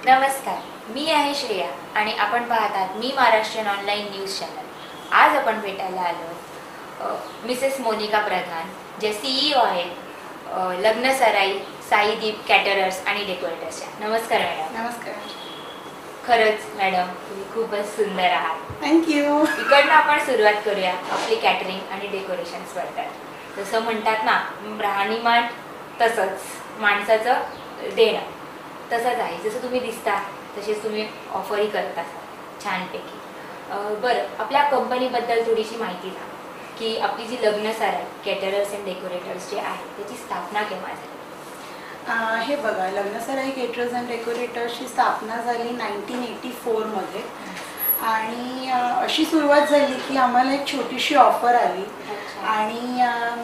नमस्कार, मी आहे श्रेया आणि आपण पाहतात मी महाराष्ट्रीयन ऑनलाईन न्यूज चॅनल. आज आपण भेटायला आलो मिसेस मोनिका प्रधान, जे CEO आहेत लग्नसराई साईदीप कॅटरर्स आणि डेकोरेटर्सच्या. नमस्कार मॅडम. नमस्कार. खरंच मॅडम, तुम्ही खूपच सुंदर आहात. थँक्यू. इकडनं आपण सुरुवात करूया आपली कॅटरिंग आणि डेकोरेशन स्पर्धा. जसं म्हणतात ना, राहणीमान तसंच माणसाचं देणं तसंच आहे. जसं तुम्ही दिसता तसेच तुम्ही ऑफरही करता छानपैकी. बरं, आपल्या कंपनीबद्दल थोडीशी माहिती द्या की आपली जी लग्नसराई कॅटरर्स अँड डेकोरेटर्स जे आहे त्याची स्थापना केव्हा झाली? हे बघा, लग्नसराई केटरर्स अँड डेकोरेटर्सची स्थापना झाली 1984 मध्ये. आणि अशी सुरुवात झाली की आम्हाला एक छोटीशी ऑफर आली आणि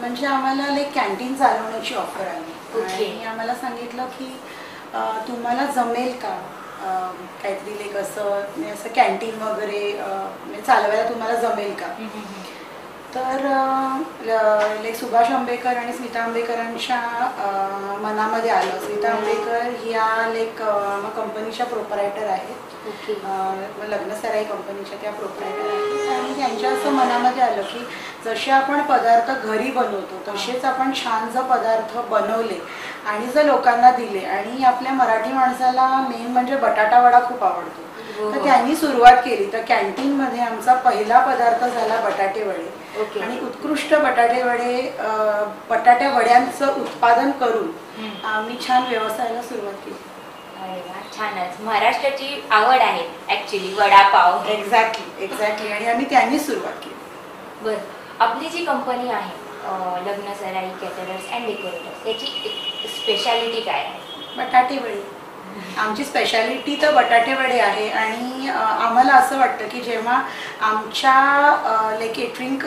म्हणजे आम्हाला एक कॅन्टीन चालवण्याची ऑफर आली. आणि आम्हाला सांगितलं की तुम्हाला जमेल का काहीतरी असं कॅन्टीन वगैरे चालवायला तुम्हाला जमेल का. तर सुभाष आंबेकर आणि स्मिता आंबेकरांच्या मनामध्ये आलं. स्मिता आंबेकर ह्या कंपनीच्या प्रोपरायटर आहेत, लग्नसराई कंपनीच्या त्या प्रोपरायटर आहेत. आणि त्यांच्या असं मनामध्ये आलं की जसे आपण पदार्थ घरी बनवतो तसेच आपण छान जर पदार्थ बनवले आणि जर लोकांना दिले, आणि आपल्या मराठी माणसाला मेन म्हणजे बटाटा वडा खूप आवडतो, तर त्यांनी सुरुवात केली. तर कॅन्टीनमध्ये आमचा पहिला पदार्थ झाला बटाटे वडे. आणि उत्कृष्ट बटाटे वडे, बटाट्या वड्यांचं उत्पादन करून आम्ही छान व्यवसायाला सुरुवात केली. अरे वा, छानच. महाराष्ट्राची आवड आहे ऍक्च्युली वडापाव. एक्झॅक्टली. आणि आम्ही त्यांनी सुरुवात केली. बरं, आपली जी कंपनी आहे लग्नसराई कॅटरर्स अँड डेकोरेटर्स, याची स्पेशालिटी काय आहे? बटाटे वडे. आमची स्पेशालिटी तर बटाटे वडे आहे. आणि आम्हाला असं वाटतं की जेव्हा आमच्या केटरिंग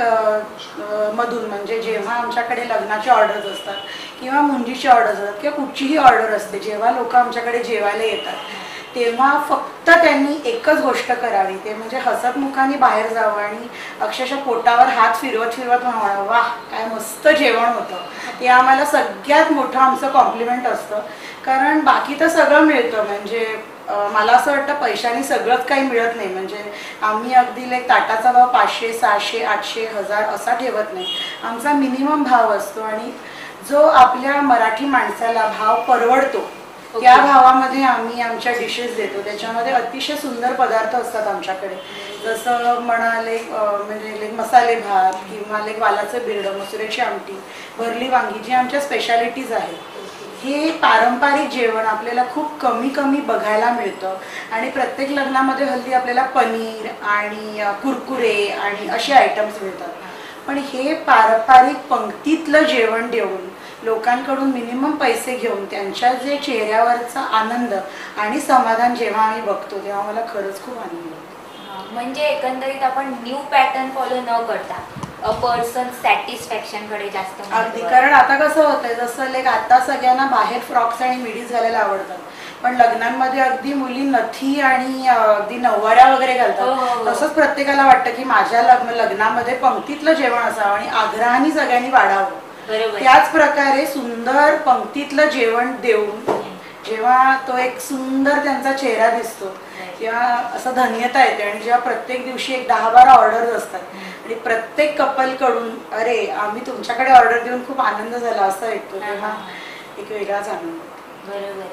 मधून, म्हणजे जेव्हा आमच्याकडे लग्नाचे ऑर्डर्स असतात किंवा मुंजीची ऑर्डर्स असतात किंवा कुठचीही ऑर्डर असते, जेव्हा लोक आमच्याकडे जेवायला येतात तेव्हा फक्त त्यांनी एकच गोष्ट करावी, ते म्हणजे हसतमुखाने बाहेर जावं आणि अक्षरशः पोटावर हात फिरवत म्हणावं, वाह काय मस्त जेवण होतं. ते आम्हाला सगळ्यात मोठं आमचं कॉम्प्लिमेंट असतं. कारण बाकी तर सगळं मिळतं, म्हणजे मला असं वाटतं पैशाने सगळंच काही मिळत नाही. म्हणजे आम्ही अगदी ताटाचा भाव 500, 600, 800, 1000 असा ठेवत नाही. आमचा मिनिमम भाव असतो आणि जो आपल्या मराठी माणसाला भाव परवडतो त्या भावामध्ये आम्ही आमच्या डिशेस देतो. त्याच्यामध्ये अतिशय सुंदर पदार्थ असतात आमच्याकडे. जसं म्हणाले म्हणजे मसाले भात किंवा वालाचं बिरडं, मसुऱ्याची आमटी, भरली वांगी, जी आमच्या स्पेशालिटीज आहेत. हे पारंपरिक जेवण आपल्याला खूप कमी बघायला मिळतं. आणि प्रत्येक लग्नामध्ये हल्ली आपल्याला पनीर आणि कुरकुरे आणि असे आयटम्स मिळतात. पण हे पारंपरिक पंक्तीतलं जेवण देऊन लोकांकडून मिनिमम पैसे घेऊन त्यांच्या जे चेहऱ्यावरचा आनंद आणि समाधान जेव्हा आम्ही बघतो तेव्हा मला खरंच खूप आनंद होतो. म्हणजे एकंदरीत आपण न्यू पॅटर्न फॉलो न करता पर्सन सॅटिस्फॅक्शन कडे जास्त. अगदी. कारण आता कसं होतंय, जसं आता सगळ्यांना बाहेर फ्रॉक्स आणि मिडीज घालायला आवडतात, पण लग्नांमध्ये अगदी मुली नथी आणि अगदी नऊवाऱ्या वगैरे घालतात. तसंच प्रत्येकाला वाटतं की माझ्या लग्नामध्ये पंक्तीतलं जेवण असावं आणि आग्रहाने सगळ्यांनी वाढावं. त्याच प्रकारे सुंदर पंक्तीतलं जेवण देऊन जेव्हा तो एक सुंदर त्यांचा चेहरा दिसतो तेव्हा असं धन्यता येते. आणि जेव्हा प्रत्येक दिवशी एक 10-12 ऑर्डर्स असतात आणि प्रत्येक कपल कडून अरे आम्ही तुमच्याकडे ऑर्डर देऊन खूप आनंद झाला असं ऐकतो, तेव्हा एक वेगळाच आनंद. बरोबर.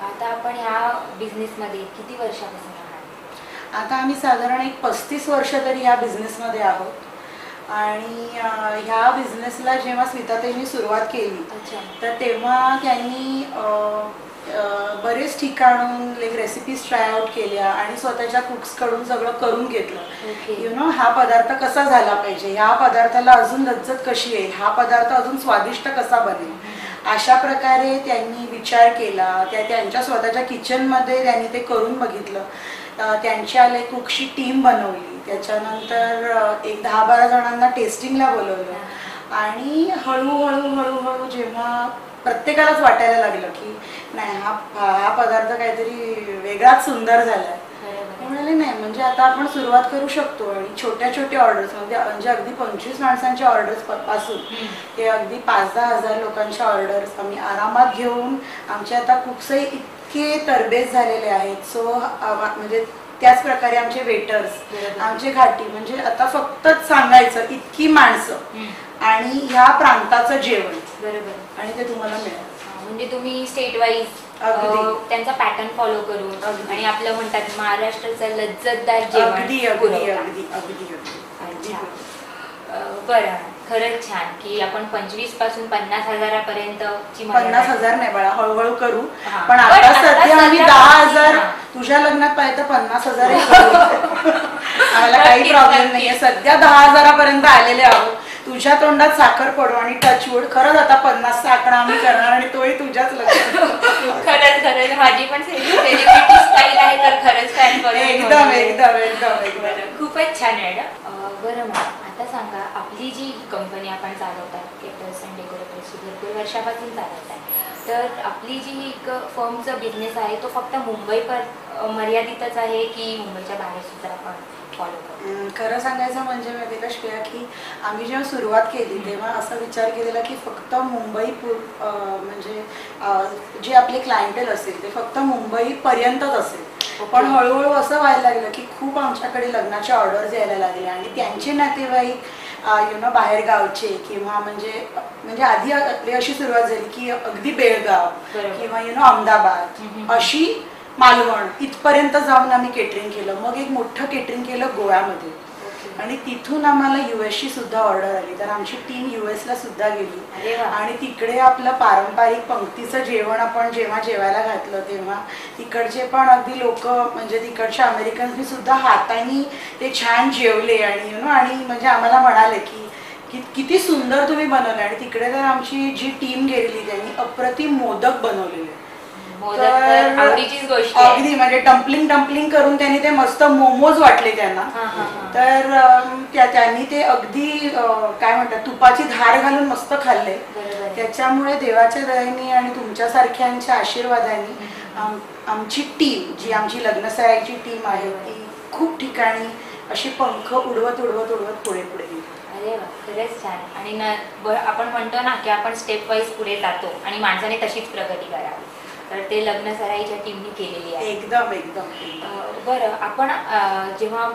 आता आपण ह्या बिझनेसमध्ये किती वर्षापासून आहात? आता आम्ही साधारण एक 35 वर्ष तरी ह्या बिझनेसमध्ये आहोत. आणि ह्या बिझनेसला जेव्हा स्मिताताईंनी सुरुवात केली तर तेव्हा त्यांनी बरेच ठिकाणून रेसिपीज ट्राय आउट केल्या आणि स्वतःच्या कुक्सकडून सगळं करून घेतलं. हा पदार्थ कसा झाला पाहिजे, ह्या पदार्थाला अजून लज्जत कशी येईल, हा पदार्थ अजून स्वादिष्ट कसा बनेल, अशा प्रकारे त्यांनी विचार केला. त्यांच्या स्वतःच्या किचनमध्ये त्यांनी ते करून बघितलं. त्यांच्या कुकची टीम बनवली. त्याच्यानंतर एक 10-12 जणांना टेस्टिंगला बोलवलं आणि हळूहळू जेव्हा प्रत्येकालाच वाटायला लागलं की नाही हा पदार्थ काहीतरी वेगळाच सुंदर झालाय, म्हणाले नाही म्हणजे म्हणजे आता आपण सुरुवात करू शकतो आणि छोट्या छोट्या ऑर्डर्स म्हणजे अगदी 25 माणसांच्या ऑर्डर्स पासून ते अगदी 5-10 हजार लोकांच्या ऑर्डर्स आम्ही आरामात घेऊन आमचे आता कुक्सही इतके तरबेज झालेले आहेत. सो म्हणजे त्याच प्रकारे आमचे वेटर्स, आमचे घाटी, म्हणजे आता फक्त सांगायचं इतकी माणसं आणि ह्या प्रांताचं जेवण बरोबर आणि ते तुम्हाला मिळेल. म्हणजे तुम्ही स्टेट वाईज त्यांचा पॅटर्न फॉलो करून आणि आपलं म्हणतात महाराष्ट्राचं लज्जतदार जेवण. अगदी अगदी अगदी अगदी अच्छा. बरं, खरंच छान की आपण 25 पासून 50 हजारापर्यंत 50,000 नाही बाळा, हळूहळू करू. हा. पण आता सध्या आम्ही 10,000 तुझ्या लग्नात पाहिजे 50,000 आम्हाला काही प्रॉब्लेम नाहीये. सध्या 10,000पर्यंत आलेले आहोत. तुझ्या तोंडात साखर पडू आणि टचवूड खरंच आता 50चा आकडा आम्ही करणार आणि तोही तुझ्याच लग्नात. खरंच खरंच माझी पण सेलिब्रिटी स्टाईल आहे तर खरंच फॅन फॉलोइंग एकदम एकदम एकदम एकदम खूपच छान मॅडम. बरं मग आता सांगा, आपली जी कंपनी आपण चालवतात केटर्स अँड डेकोरेटर्स भरपूर वर्षापासून चालवत आहे, तर आपली जी एक फर्मचा बिझनेस आहे तो फक्त मुंबई मर्यादितच आहे की मुंबईच्या बाहेर सुद्धा आपण फॉलो करतो? खरं सांगायचं म्हणजे माहिती का श्रेया, की आम्ही जेव्हा सुरुवात केली तेव्हा असा विचार केलेला की फक्त मुंबई म्हणजे जे आपले क्लायंटेल असेल ते फक्त मुंबईपर्यंतच असेल. पण हळूहळू असं व्हायला लागलं की खूप आमच्याकडे लग्नाच्या ऑर्डर्स यायला लागल्या आणि त्यांचे नातेवाईक बाहेर गावचे किंवा म्हणजे आधी आपली अशी सुरुवात झाली की अगदी बेळगाव किंवा अहमदाबाद अशी मालवण इथपर्यंत जाऊन आम्ही केटरिंग केलं. मग एक मोठं केटरिंग केलं गोव्यामध्ये आणि तिथून आम्हाला US ची सुद्धा ऑर्डर आली. तर आमची टीम US ला सुद्धा गेली आणि तिकडे आपलं पारंपरिक पंक्तीचं जेवण आपण जेव्हा जेवायला घातलं तेव्हा तिकडचे पण अगदी लोक म्हणजे तिकडच्या अमेरिकन्सनी सुद्धा हाताने ते छान जेवले आणि आणि म्हणजे आम्हाला म्हणाले की किती सुंदर तुम्ही बनवलं. आणि तिकडे तर आमची जी टीम गेलेली त्यांनी अप्रतिम मोदक बनवलेले. अगदी म्हणजे डम्पलिंग करून त्यांनी ते मस्त मोमोज वाटले त्यांना. तर त्यांनी ते अगदी काय म्हणतात तुपाची धार घालून मस्त खाल्ले. त्याच्यामुळे देवाच्या दयेने आणि तुमच्यासारख्यांच्या आशीर्वादाने आमची टीम जी आमची लग्नसराईची टीम आहे ती खूप ठिकाणी अशी पंख उडवत उडवत उडवत पुढे पुढे गेली. अरे वा, खरंच छान. आणि आपण म्हणतो ना की आपण स्टेप वाईज पुढे जातो आणि माणसाने तशीच प्रगती करावी, तर ते लग्न सराईच्या टीमने केलेली आहे. एकदम एकदम. बरं, आपण जेव्हा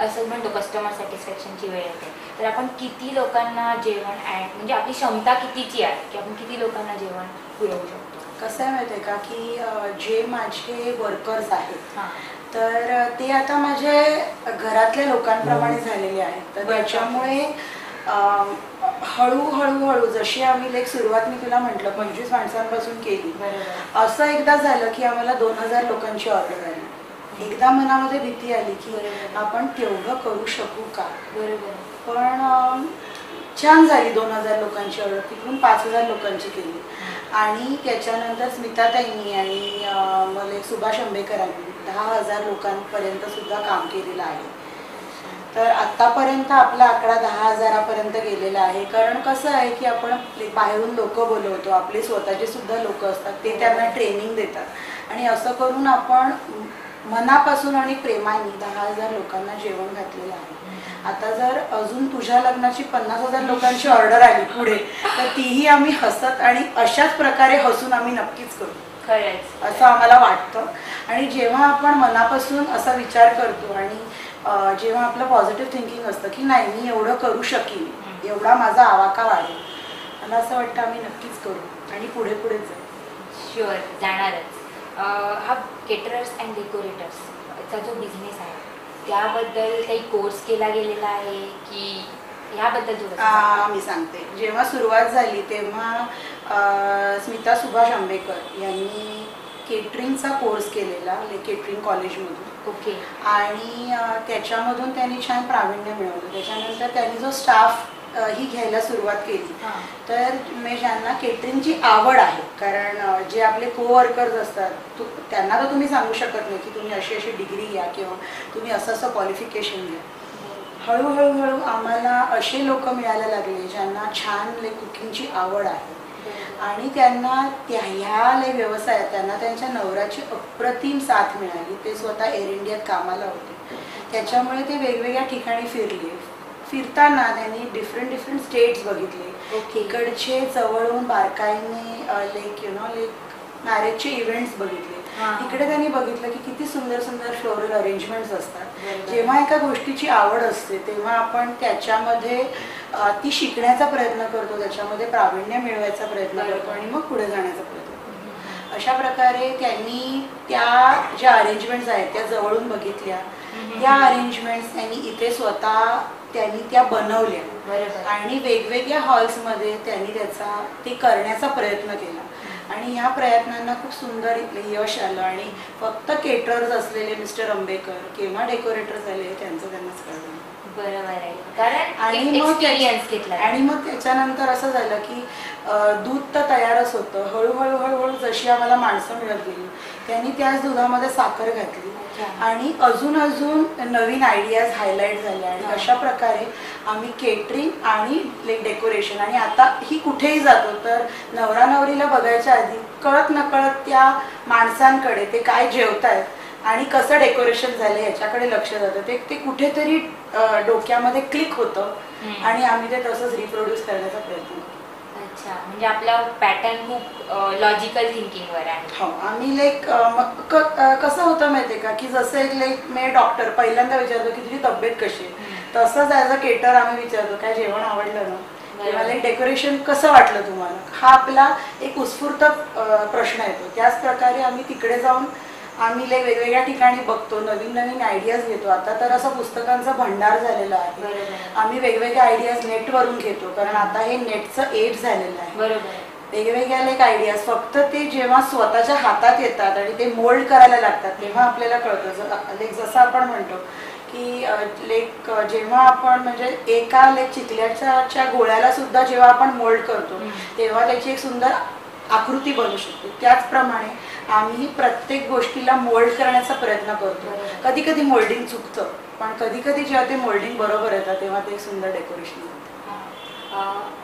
असं म्हणतो कस्टमर सॅटिस्फॅक्शनची वेळ येते तर आपण किती लोकांना जेवण म्हणजे आपली क्षमता कितीची आहे की आपण किती लोकांना जेवण पुरवू शकतो? कसं आहे माहिती आहे का की जे माझे वर्कर्स आहेत तर ते आता माझे घरातल्या लोकांप्रमाणे झालेले आहेत. तर त्याच्यामुळे हळूहळू जशी आम्ही सुरुवात मी तुला म्हटलं 25 माणसांपासून केली, असं एकदा झालं की आम्हाला 2,000 लोकांची ऑर्डर आली. एकदा मनामध्ये भीती आली की आपण तेवढं करू शकू का. पण छान झाली 2,000 लोकांची ऑर्डर. तिकडून 5,000 लोकांची केली आणि त्याच्यानंतर स्मिताताईंनी आणि मला सुभाष आंबेकरांनी 10,000 लोकांपर्यंत सुद्धा काम केलेलं आहे. तर आतापर्यंत आपला आकडा 10,000पर्यंत गेलेला आहे. कारण कसं आहे की आपण बाहेरून लोक बोलवतो, आपले स्वतःचे सुद्धा लोक असतात, ते त्यांना ट्रेनिंग देतात आणि असं करून आपण मनापासून आणि प्रेमाने 10,000 लोकांना जेवण घातलेलं आहे. आता जर अजून तुझ्या लग्नाची 50,000 लोकांची ऑर्डर आली पुढे तर तीही आम्ही हसत आणि अशाच प्रकारे हसून आम्ही नक्कीच करू असं आम्हाला वाटतं. आणि जेव्हा आपण मनापासून असा विचार करतो आणि जेव्हा आपलं पॉझिटिव्ह थिंकिंग असतं की नाही मी एवढं करू शकीन, एवढा माझा आवाका वाढेल, मला असं वाटतं आम्ही नक्कीच करू आणि पुढे पुढे जाऊ. शुअर जाणारच. हा केटरर्स अँड डेकोरेटर्सचा जो बिझनेस आहे त्याबद्दल काही कोर्स केला गेलेला आहे की ह्याबद्दल थोडं? मी सांगते. जेव्हा सुरुवात झाली तेव्हा स्मिता सुभाष आंबेकर यांनी केटरिंगचा कोर्स केलेला केटरिंग कॉलेजमधून. ओके. आणि त्याच्यामधून त्यांनी छान प्रावीण्य मिळवलं. त्याच्यानंतर त्यांनी जो स्टाफ ही घ्यायला सुरुवात केली तर ज्यांना केटरिंगची आवड आहे, कारण जे आपले कोवर्कर्स असतात त्यांना तर तुम्ही सांगू शकत नाही की तुम्ही अशी अशी डिग्री घ्या किंवा तुम्ही असं क्वालिफिकेशन घ्या. हळूहळू आम्हाला असे लोक मिळायला लागले ज्यांना छान कुकिंगची आवड आहे आणि त्यांना ह्या व्यवसायात त्यांना त्यांच्या नवऱ्याची अप्रतिम साथ मिळाली. ते स्वतः एअर इंडियात कामाला होते त्याच्यामुळे ते वेगवेगळ्या ठिकाणी फिरले. फिरताना त्यांनी डिफरंट स्टेट्स बघितले. इकडचे जवळून बारकाईने लाईक मॅरेजचे इव्हेंट्स बघितले. इकडे त्यांनी बघितलं की किती सुंदर फ्लोरल अरेंजमेंट्स असतात. जेव्हा एका गोष्टीची आवड असते तेव्हा आपण त्याच्यामध्ये ती शिकण्याचा प्रयत्न करतो, त्याच्यामध्ये प्रावीण्य मिळवायचा प्रयत्न करतो आणि मग पुढे जाण्याचा प्रयत्न करतो. अशा प्रकारे त्यांनी त्या ज्या अरेंजमेंट्स आहेत त्या जवळून बघितल्या. त्या अरेंजमेंट्स त्यांनी इथे स्वतः त्यांनी त्या बनवल्या आणि वेगवेगळ्या हॉल्समध्ये त्यांनी ते करण्याचा प्रयत्न केला आणि ह्या प्रयत्नांना खूप सुंदर यश आलं. आणि फक्त केटरर्स असलेले मिस्टर आंबेकर केव्हा डेकोरेटर झाले त्यांचं त्यांनाच कळलं. बरोबर आहे, कारण आणि मग त्याच्यानंतर असं झालं की दूध तर तयारच होतं. हळूहळू जशी आम्हाला माणसं मिळत गेली त्यांनी त्याच दुधामध्ये साखर घातली आणि अजून नवीन आयडियाज हायलाईट झाल्या आणि अशा प्रकारे आम्ही केटरिंग आणि डेकोरेशन. आणि आता ही कुठेही जातो तर नवरा नवरीला बघायच्या आधी कळत नकळत त्या माणसांकडे ते काय जेवतायत आणि कसं डेकोरेशन झालं याच्याकडे लक्ष जातं. ते कुठेतरी डोक्यामध्ये क्लिक होतं आणि आम्ही ते तसंच रिप्रोड्यूस करण्याचा प्रयत्न करतो. अच्छा, म्हणजे आपला पॅटर्न खूप लॉजिकल थिंकिंगवर आहे. हो, आम्ही कसं होतं माहितीये का की जसं एक मी डॉक्टर पहिल्यांदा विचारतो की तुझी तब्येत कशी आहे, तसंच ॲज अ केटर आम्ही विचारतो काय जेवण आवडलं ना, मला डेकोरेशन कसं वाटलं तुम्हाला, हा आपला एक उत्स्फूर्त प्रश्न येतो. त्याच प्रकारे आम्ही तिकडे जाऊन आम्ही वेगवेगळ्या ठिकाणी बघतो, नवीन आयडियाज घेतो. आता तर असं पुस्तकांचा भंडार झालेला आहे. आम्ही वेगवेगळे आयडियाज नेटवरून घेतो कारण आता हे नेटचं एज झालेलं आहे. वेगवेगळ्या आयडियाज फक्त ते जेव्हा स्वतःच्या हातात येतात आणि ते मोल्ड करायला लागतात तेव्हा आपल्याला कळतं. जसं आपण म्हणतो की जेव्हा आपण म्हणजे एका चिखल्याच्या गोळ्याला सुद्धा जेव्हा आपण मोल्ड करतो तेव्हा त्याची एक सुंदर आकृती बनू शकते. त्याचप्रमाणे आम्ही प्रत्येक गोष्टीला मोल्ड करण्याचा प्रयत्न करतो. कधी मोल्डिंग चुकतं पण कधी जेव्हा ते मोल्डिंग बरोबर येतं तेव्हा ते सुंदर डेकोरेशन होतं.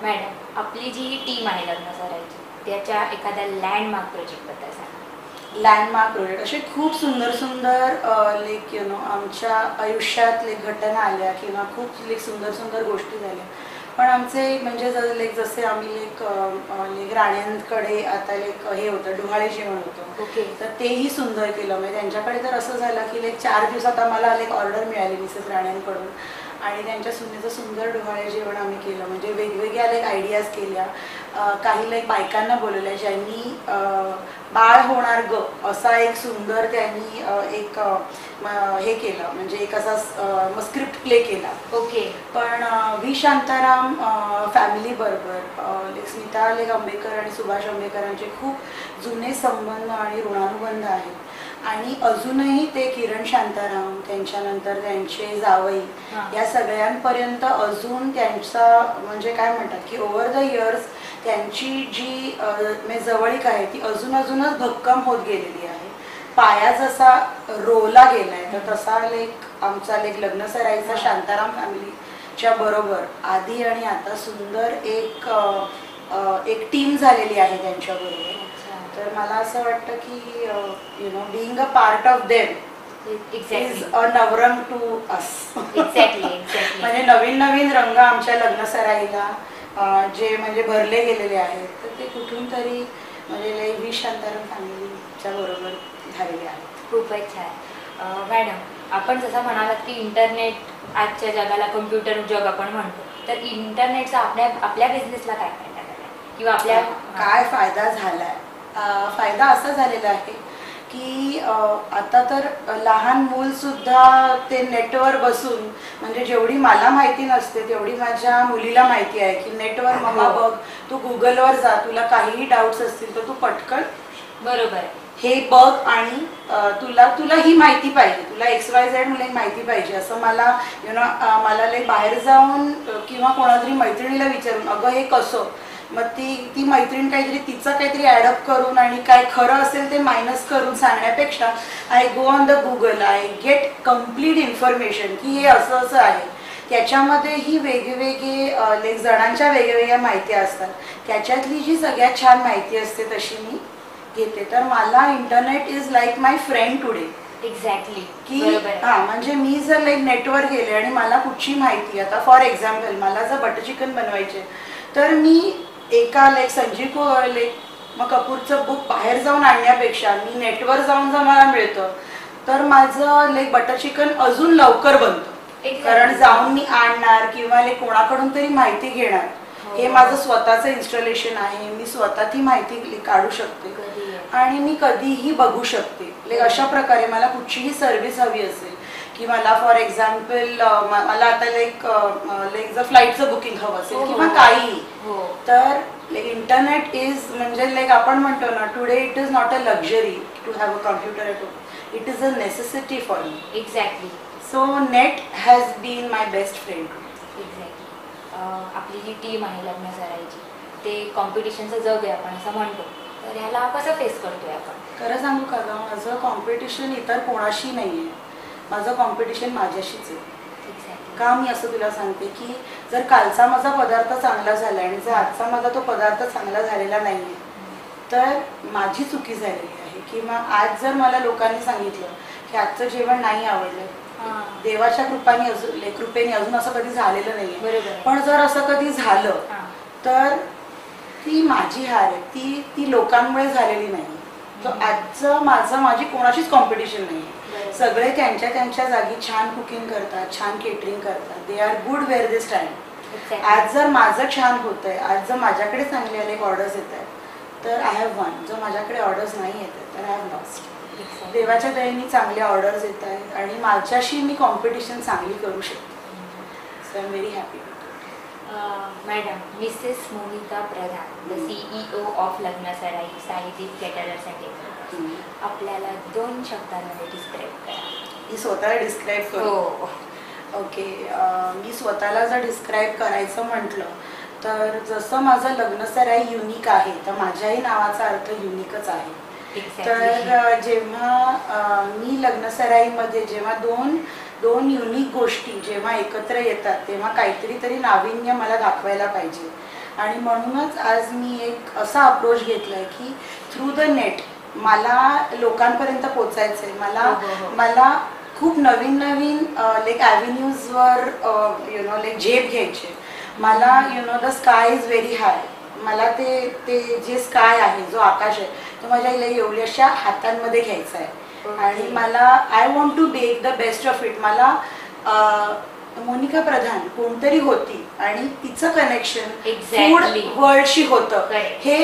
मॅडम, आपली जी टीम आहे लग्न सरायची त्याच्या एखाद्या लँडमार्क प्रोजेक्ट बद्दल सांगा. लँडमार्क प्रोजेक्ट असे खूप सुंदर आमच्या आयुष्यात घटना आल्या किंवा खूप सुंदर गोष्टी झाल्या. पण आमचे म्हणजे जसे आम्ही राण्यांकडे आता हे होतं डोहाळे जेवण होतं. तर तेही सुंदर केलं. म्हणजे त्यांच्याकडे तर असं झालं की 4 दिवसात आम्हाला ऑर्डर मिळाली मिसेस राण्यांकडून आणि त्यांच्या सुनेचं सुंदर डोहाळे जेवण आम्ही केलं. म्हणजे वेगवेगळ्या आयडियाज केल्या. काही बायकांना बोलवल्या ज्यांनी बाळ होणार ग असा एक सुंदर त्यांनी एक हे केलं, म्हणजे एक असा स्क्रिप्ट प्ले केला. पण व्ही शांताराम फॅमिली बरोबर स्मिता आंबेकर आणि सुभाष आंबेकरांचे खूप जुने संबंध आणि ऋणानुबंध आहेत. आणि अजूनही ते किरण शांताराम त्यांच्यानंतर त्यांचे जावई या सगळ्यांपर्यंत अजून त्यांचा म्हणजे काय म्हणतात की ओव्हर द इयर्स त्यांची जी जवळीक आहे ती अजूनच भक्कम होत गेलेली आहे. पाया जसा रोला गेलाय तर तसा आमचा लग्न सराईचा शांताराम फॅमिलीच्या बरोबर आधी आणि आता सुंदर एक टीम झालेली आहे त्यांच्याबरोबर. तर मला असं वाटतं की being a part of them is a navrang to us. म्हणजे नवीन रंग आमच्या लग्न सराईला जे म्हणजे भरले गेलेले आहेत तर ते कुठून तरी म्हणजे व्ही शांताराम फॅमिलीच्या बरोबर झालेले आहेत. खूपच छान. मॅडम, आपण जसं म्हणालात की इंटरनेट आजच्या जगाला कम्प्युटर जग आपण म्हणतो, तर इंटरनेटचा आपल्या बिझनेसला काय फायदा झाला किंवा आपल्या काय फायदा झालाय? फायदा असा झालेला आहे की आता तर लहान मूल सुद्धा ते नेटवर बसून म्हणजे जेवढी मला माहिती नसते तेवढी माझ्या मुलीला माहिती आहे की नेटवर मम्मा बघ, तू गुगलवर जा, तुला काहीही डाऊट्स असतील तर तू पटकन बरोबर हे बघ आणि तुला ही माहिती पाहिजे, तुला XYZ मला माहिती पाहिजे असं मला मला बाहेर जाऊन किंवा कोणातरी मैत्रिणीला विचारून अगं हे कसं, मग ती मैत्रीण तिचं काहीतरी ॲडअप करून आणि काय खरं असेल ते मायनस करून सांगण्यापेक्षा I go on the Google, I get complete information की हे असं आहे. त्याच्यामध्ये ही वेगवेगळे जणांच्या वेगवेगळ्या माहिती असतात. त्याच्यातली जी सगळ्यात छान माहिती असते तशी मी घेते. तर मला internet is like my friend today. Exactly की बरोबर आहे. हां म्हणजे मी जर लाईक नेटवर गेले आणि मला कुठची माहिती, आता फॉर एक्झाम्पल मला जर बटर चिकन बनवायचे तर मी एका लाईक संजीव मग कपूरचं बुक बाहेर जाऊन आणण्यापेक्षा मी नेटवर जाऊन जर मला मिळतं तर माझं लाईक बटर चिकन अजून लवकर बनतं. कारण जाऊन मी आणणार किंवा लाईक कोणाकडून तरी माहिती घेणार, हे माझं स्वतःचं इन्स्टॉलेशन आहे, मी स्वतः ती माहिती काढू शकते आणि मी कधीही बघू शकते. लाईक अशा प्रकारे मला कुठचीही सर्व्हिस हवी असेल की मला फॉर एक्झाम्पल मला आता लाईक जर फ्लाईटचं बुकिंग हवं असेल किंवा काहीही, तर लाईक इंटरनेट इज म्हणजे लाईक आपण म्हणतो ना today it is not a luxury to have a computer at home, it is a necessity for me. Exactly. So net has been my best friend. Exactly. आपली जी team आहे लग्न सराईची, ते कॉम्पिटिशनचं जग आहे आपण असं म्हणतो, तर ह्याला कसं फेस करतोय आपण? खरं सांगू का गं, माझं कॉम्पिटिशन इतर कोणाशी नाही आहे, माझं कॉम्पिटिशन माझ्याशीच आहे. का मी असं तुला सांगते की जर कालचा माझा पदार्थ चांगला झाला आणि जर आजचा माझा तो पदार्थ चांगला झालेला नाही आहे तर माझी चुकी झालेली आहे. किंवा आज जर मला लोकांनी सांगितलं की आजचं जेवण नाही आवडलं, देवाच्या कृपेने अजून असं कधी झालेलं नाहीये, पण जर असं कधी झालं तर ती माझी हार आहे, ती लोकांमुळे झालेली नाही. तर आजचं माझी कोणाशीच कॉम्पिटिशन नाही. सगळे त्यांच्या त्यांच्या जागी छान कुकिंग करतात, छान केटरिंग करतात, they are good where they stand. आज जर माझं छान होतंय, आज जर माझ्याकडे चांगले ऑर्डर्स येत आहेत तर आय हॅव वन. जर माझ्याकडे ऑर्डर्स नाही येत आहेत तर आय हॅव लॉस्ट. देवाच्या दयेने चांगले ऑर्डर्स येत आहेत आणि माझ्याशी मी कॉम्पिटिशन चांगली करू शकते. So I am very happy. Madam, Mrs Monika Pradhan, the CEO of Lagna Sarai Sahideep caterers and decorators, आपल्याला 2 शब्दांमध्ये डिस्क्राईब करा. मी स्वतःला डिस्क्राईब करू? ओके. मी स्वतःला जर डिस्क्राईब करायचं म्हटलं तर जसं माझं लग्न सराई युनिक आहे तर माझ्याही नावाचा अर्थ युनिकच आहे. तर जेव्हा मी लग्न सराईमध्ये जेव्हा दोन युनिक गोष्टी जेव्हा एकत्र येतात तेव्हा काहीतरी तरी नाविन्य मला दाखवायला पाहिजे. आणि म्हणूनच आज मी एक असा अप्रोच घेतलाय की थ्रू द नेट मला लोकांपर्यंत पोचायचं आहे. मला खूप नवीन लाईक ॲव्हेन्यूजवर झेप घ्यायचे. मला the sky is very high. मला ते जे स्काय आहे, जो आकाश आहे, तो माझ्या एवढ्याशा हातांमध्ये घ्यायचा आहे. आणि मला I want to make the best of it. मला मोनिका प्रधान कोणतरी होती आणि तिचं कनेक्शन फूड वर्ल्डशी होतं. हे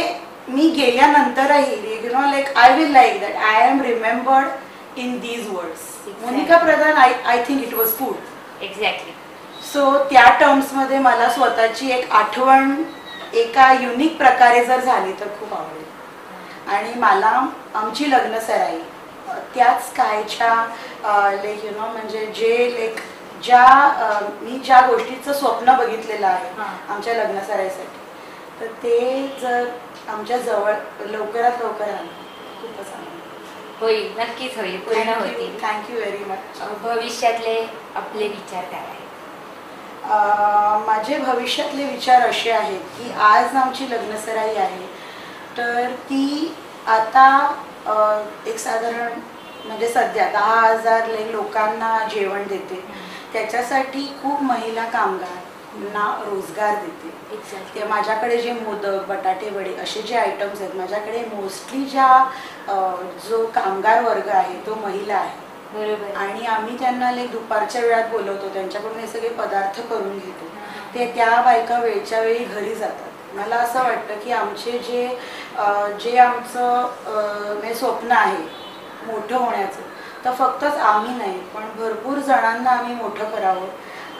मी गेल्यानंतरही like I will like that I am remembered in these words. Monika Pradhan, I think it was food. Exactly. So त्या टर्म्समध्ये मला स्वतःची एक आठवण एका युनिक प्रकारे जर झाली तर खूप आवडेल. आणि मला आमची लग्न सराई त्याच कायच्या म्हणजे मी ज्या गोष्टीचं स्वप्न बघितलेलं आहे आमच्या लग्न सराईसाठी, तर ते जर आमच्या जवळ लवकरात लवकर आलं खूपच आनंद होईल. नक्कीच होईल, पूर्ण होतील. Thank you very much. भविष्यातले आपले विचार काय आहेत? माझे भविष्यातले विचार असे आहेत की आज आमची लग्न सराई आहे तर ती आता एक साधारण म्हणजे सध्या 10,000 लोकांना जेवण देते. त्याच्यासाठी खूप महिला कामगारांना रोजगार देते. ते माझ्याकडे जे मोदक, बटाटे वडे असे जे आयटम्स आहेत, माझ्याकडे मोस्टली जो कामगार वर्ग आहे तो महिला आहे. बरोबर. आणि आम्ही त्यांना दुपारच्या वेळात बोलवतो, त्यांच्याकडून हे सगळे पदार्थ करून घेतो. ते त्या बायका वेळच्या वेळी घरी जातात. मला असं वाटतं की आमचे जे आमचं स्वप्न आहे मोठं होण्याचं, तर फक्तच आम्ही नाही पण भरपूर जणांना आम्ही मोठं करावं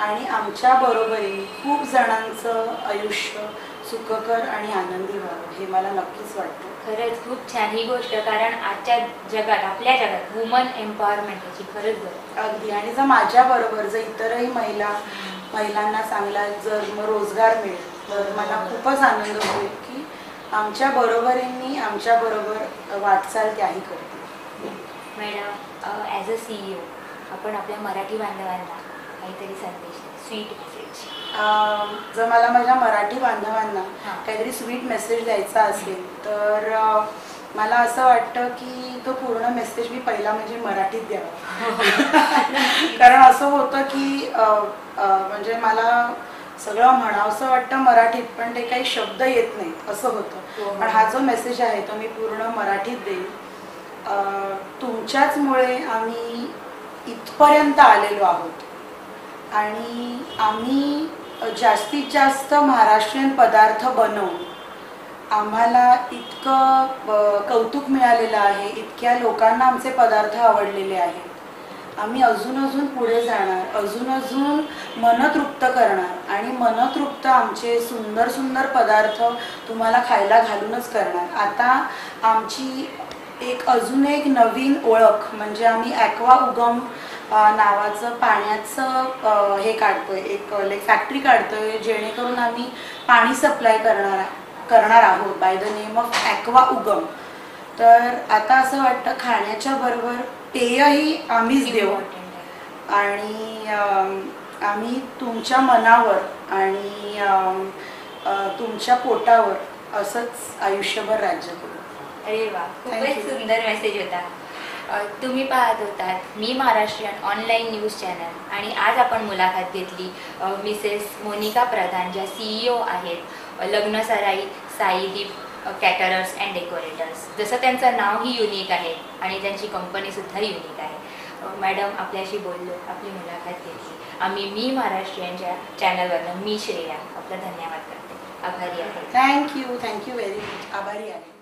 आणि आमच्या बरोबरीने खूप जणांचं आयुष्य सुखकर आणि आनंदी व्हावं हे मला नक्कीच वाटतं. खरंच खूप छान ही गोष्ट, कारण आजच्या जगात, आपल्या जगात वुमन एम्पॉवरमेंट याची खरंच गरज. अगदी. आणि जर माझ्या बरोबर जर इतरही महिलांना चांगला जर रोजगार मिळेल तर मला खूपच आनंद होईल की आमच्या बरोबरींनी आमच्या बरोबर वाटचाल त्याही करते. मॅडम, ॲज अ CEO आपण आपल्या मराठी बांधवांना काहीतरी संदेश, स्वीट मेसेज. जर मला माझ्या मराठी बांधवांना काहीतरी स्वीट मेसेज द्यायचा असेल तर मला असं वाटतं की तो पूर्ण मेसेज मी पहिला म्हणजे मराठीत द्यावा. कारण असं होतं की म्हणजे मला सगळं म्हणावंसं वाटतं मराठीत, पण ते काही शब्द येत नाहीत असं होतं. पण हा जो मेसेज आहे तो मी पूर्ण मराठीत देईन. तुमच्याचमुळे आम्ही इथपर्यंत आलेलो आहोत आणि आम्ही जास्तीत जास्त महाराष्ट्रीयन पदार्थ बनवून आम्हाला इतकं कौतुक मिळालेलं आहे, इतक्या लोकांना आमचे पदार्थ आवडलेले आहेत. आम्ही अजून पुढे जाणार, अजून मनतृप्त करणार आणि मनतृप्त आमचे सुंदर सुंदर पदार्थ तुम्हाला खायला घालूनच करणार. आता आमची अजून एक नवीन ओळख म्हणजे आम्ही ॲक्वा उगम नावाचं पाण्याचं हे काढतोय, एक फॅक्टरी काढतोय, जेणेकरून आम्ही पाणी सप्लाय करणार आहोत by the name of aqua उगम. तर आता असं वाटतं खाण्याच्या बरोबर पेयही आम्हीच देऊ आणि आम्ही तुमच्या मनावर आणि तुमच्या पोटावर असंच आयुष्यभर राज्य करू. अरे वा, खूपच सुंदर मेसेज होता. तुम्ही पाहत होतात मी महाराष्ट्रीयन ऑनलाईन न्यूज चॅनल आणि आज आपण मुलाखत घेतली मिसेस मोनिका प्रधान, ज्या CEO आहेत लग्नसराई साईदीप कॅटरर्स अँड डेकोरेटर्स. जसं त्यांचं नावही युनिक आहे आणि त्यांची कंपनीसुद्धा युनिक आहे. मॅडम आपल्याशी बोललो, आपली मुलाखत घेतली. आम्ही मी महाराष्ट्रीयनच्या चॅनलवरनं मी श्रेया आपला धन्यवाद करते. आभारी आहे. Thank you very much. आभारी आहे.